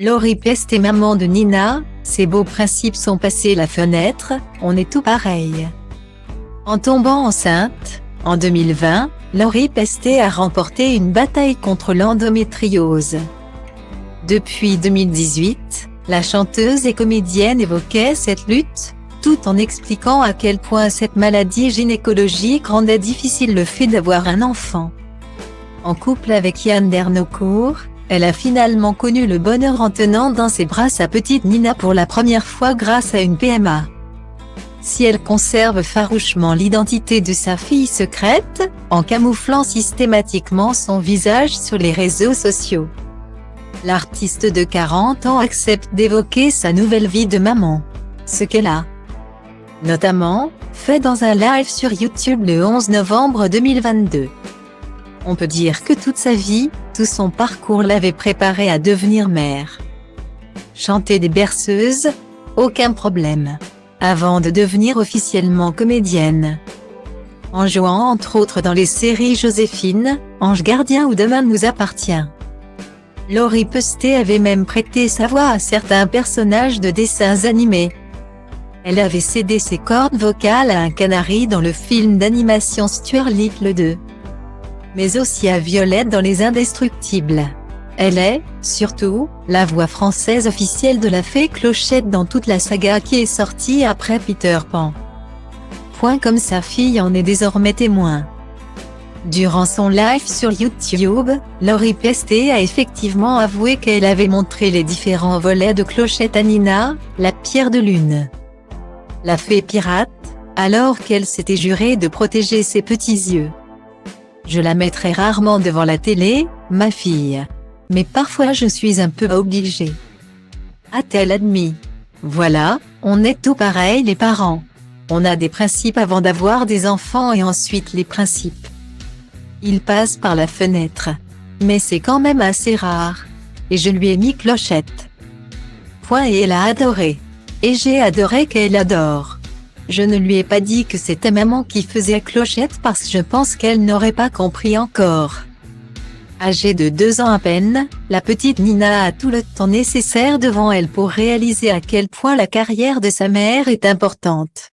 Laurie Peste est maman de Nina, ses beaux principes sont passés la fenêtre, on est tout pareil. En tombant enceinte, en 2020, Laurie Peste a remporté une bataille contre l'endométriose. Depuis 2018, la chanteuse et comédienne évoquait cette lutte, tout en expliquant à quel point cette maladie gynécologique rendait difficile le fait d'avoir un enfant. En couple avec Yann Dernaucourt, elle a finalement connu le bonheur en tenant dans ses bras sa petite Nina pour la première fois grâce à une PMA. Si elle conserve farouchement l'identité de sa fille secrète, en camouflant systématiquement son visage sur les réseaux sociaux. L'artiste de 40 ans accepte d'évoquer sa nouvelle vie de maman. Ce qu'elle a notamment fait dans un live sur YouTube le 11 novembre 2022. On peut dire que toute sa vie, tout son parcours l'avait préparée à devenir mère. Chanter des berceuses, aucun problème. Avant de devenir officiellement comédienne. En jouant entre autres dans les séries Joséphine, Ange gardien ou Demain nous appartient. Laurie Peste avait même prêté sa voix à certains personnages de dessins animés. Elle avait cédé ses cordes vocales à un canari dans le film d'animation Stuart Little 2. Mais aussi à Violette dans Les Indestructibles. Elle est, surtout, la voix française officielle de la fée Clochette dans toute la saga qui est sortie après Peter Pan. Comme sa fille en est désormais témoin. Durant son live sur YouTube, Laurie Peste a effectivement avoué qu'elle avait montré les différents volets de Clochette à Nina, la pierre de lune. La fée pirate, alors qu'elle s'était jurée de protéger ses petits yeux. Je la mettrai rarement devant la télé, ma fille. Mais parfois je suis un peu obligée. A-t-elle admis. Voilà, on est tout pareil les parents. On a des principes avant d'avoir des enfants et ensuite les principes. Ils passent par la fenêtre. Mais c'est quand même assez rare. Et je lui ai mis Clochette. Et elle a adoré. Et j'ai adoré qu'elle adore. Je ne lui ai pas dit que c'était maman qui faisait Clochette parce que je pense qu'elle n'aurait pas compris encore. Âgée de 2 ans à peine, la petite Nina a tout le temps nécessaire devant elle pour réaliser à quel point la carrière de sa mère est importante.